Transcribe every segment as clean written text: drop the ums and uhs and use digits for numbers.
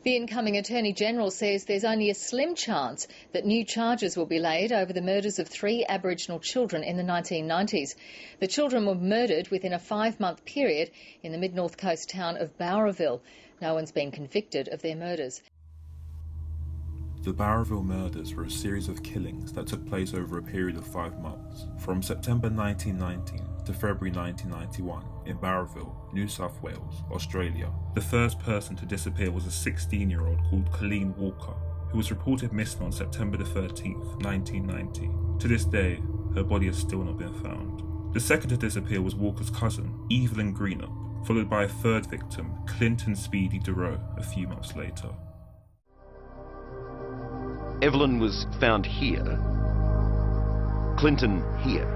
The incoming Attorney-General says there's only a slim chance that new charges will be laid over the murders of 3 Aboriginal children in the 1990s. The children were murdered within a 5-month period in the mid-north coast town of Bowraville. No one's been convicted of their murders. The Bowraville murders were a series of killings that took place over a period of 5 months, from September 1919 to February 1991 in Bowraville, New South Wales, Australia. The first person to disappear was a 16-year-old called Colleen Walker, who was reported missing on September 13th, 1990. To this day, her body has still not been found. The second to disappear was Walker's cousin, Evelyn Greenup, followed by a third victim, Clinton Speedy Durow, a few months later. Evelyn was found here, Clinton here,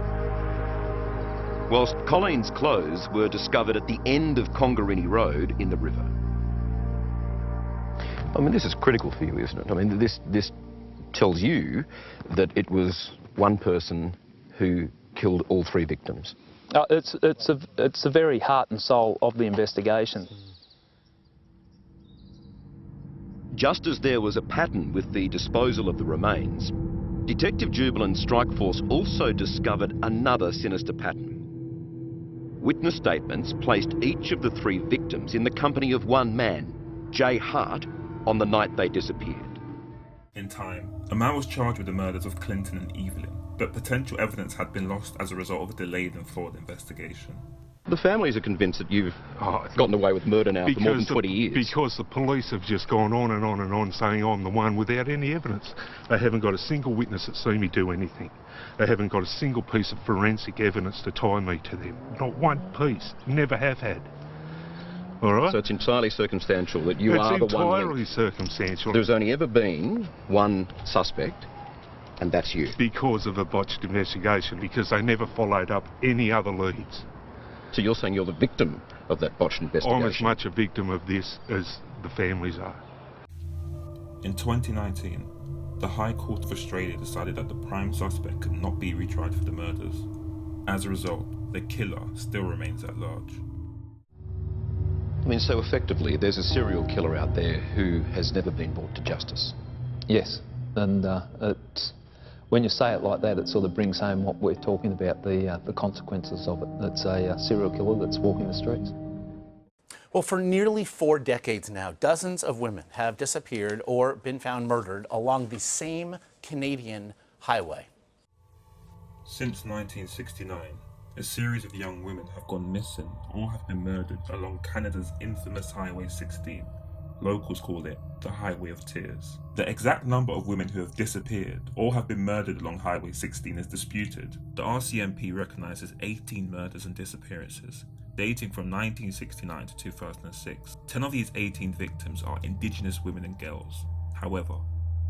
whilst Colleen's clothes were discovered at the end of Congarini Road in the river. I mean, this is critical for you, isn't it? I mean, this tells you that it was one person who killed all 3 victims. It's the very heart and soul of the investigation. Just as there was a pattern with the disposal of the remains, Detective Jubilee's strike force also discovered another sinister pattern. Witness statements placed each of the 3 victims in the company of one man, Jay Hart, on the night they disappeared. In time, a man was charged with the murders of Clinton and Evelyn, but potential evidence had been lost as a result of a delayed and flawed investigation. The families are convinced that you've gotten away with murder now for more than 20 years. Because the police have just gone on and on and on saying I'm the one without any evidence. They haven't got a single witness that's seen me do anything. They haven't got a single piece of forensic evidence to tie me to them. Not one piece. Never have had. All right? So it's entirely circumstantial that you are the one. It's entirely circumstantial. There's only ever been one suspect, and that's you. Because of a botched investigation, because they never followed up any other leads. So you're saying you're the victim of that botched investigation? I'm as much a victim of this as the families are. In 2019, the High Court of Australia decided that the prime suspect could not be retried for the murders. As a result, the killer still remains at large. I mean, so effectively, there's a serial killer out there who has never been brought to justice. Yes, and when you say it like that, it sort of brings home what we're talking about, the consequences of it. It's a serial killer that's walking the streets. Well, for nearly 4 decades now, dozens of women have disappeared or been found murdered along the same Canadian highway. Since 1969, a series of young women have gone missing or have been murdered along Canada's infamous Highway 16. Locals call it the Highway of Tears. The exact number of women who have disappeared or have been murdered along Highway 16 is disputed. The RCMP recognises 18 murders and disappearances, dating from 1969 to 2006. 10 of these 18 victims are Indigenous women and girls. However,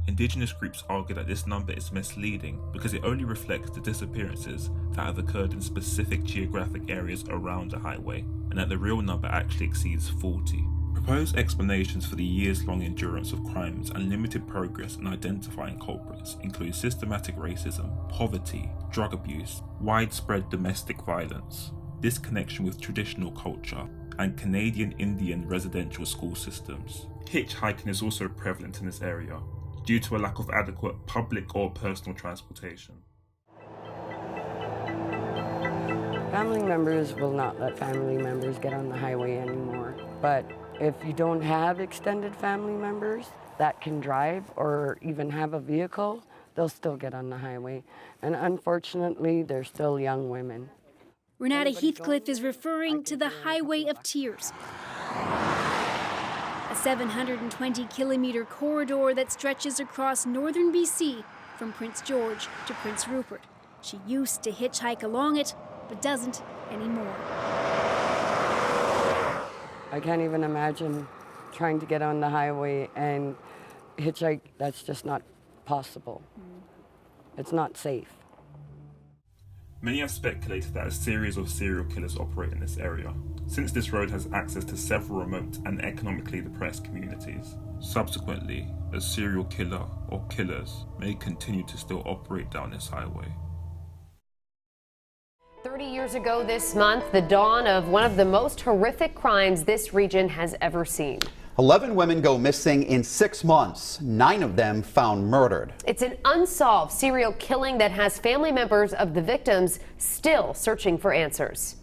Indigenous groups argue that this number is misleading because it only reflects the disappearances that have occurred in specific geographic areas around the highway, and that the real number actually exceeds 40. Proposed explanations for the years-long endurance of crimes and limited progress in identifying culprits include systematic racism, poverty, drug abuse, widespread domestic violence, disconnection with traditional culture, and Canadian Indian residential school systems. Hitchhiking is also prevalent in this area, due to a lack of adequate public or personal transportation. Family members will not let family members get on the highway anymore. But if you don't have extended family members that can drive or even have a vehicle, they'll still get on the highway. And unfortunately, they're still young women. Renata Heathcliff is referring to the Highway of Tears, a 720-kilometre corridor that stretches across northern BC from Prince George to Prince Rupert. She used to hitchhike along it, but doesn't anymore. I can't even imagine trying to get on the highway and hitchhike. That's just not possible. It's not safe. Many have speculated that a series of serial killers operate in this area, since this road has access to several remote and economically depressed communities. Subsequently, a serial killer or killers may continue to still operate down this highway. 30 years ago this month, the dawn of one of the most horrific crimes this region has ever seen. 11 women go missing in 6 months, 9 of them found murdered. It's an unsolved serial killing that has family members of the victims still searching for answers.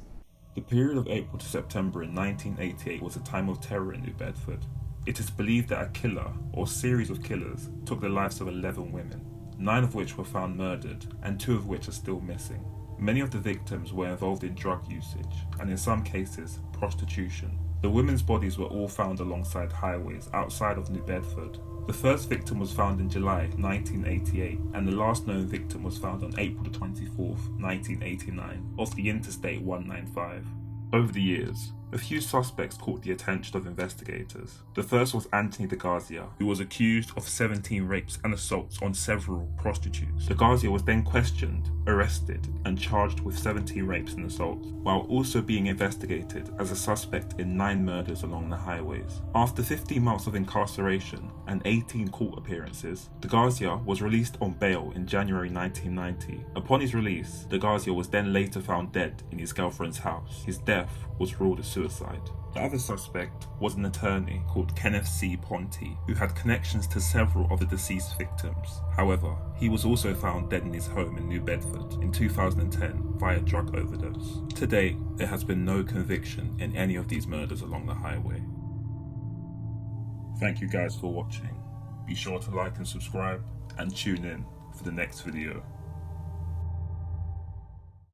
The period of April to September in 1988 was a time of terror in New Bedford. It is believed that a killer, or series of killers, took the lives of 11 women, 9 of which were found murdered, and 2 of which are still missing. Many of the victims were involved in drug usage, and in some cases, prostitution. The women's bodies were all found alongside highways outside of New Bedford. The first victim was found in July 1988, and the last known victim was found on April 24, 1989, off the Interstate 195. Over the years, a few suspects caught the attention of investigators. The first was Anthony DeGazia, who was accused of 17 rapes and assaults on several prostitutes. DeGazia was then questioned, arrested, and charged with 17 rapes and assaults, while also being investigated as a suspect in 9 murders along the highways. After 15 months of incarceration and 18 court appearances, DeGazia was released on bail in January 1990. Upon his release, DeGazia was then later found dead in his girlfriend's house. His death was ruled a suicide. The other suspect was an attorney called Kenneth C. Ponte, who had connections to several of the deceased victims. However, he was also found dead in his home in New Bedford in 2010 via drug overdose. To date, there has been no conviction in any of these murders along the highway. Thank you guys for watching. Be sure to like and subscribe, and tune in for the next video.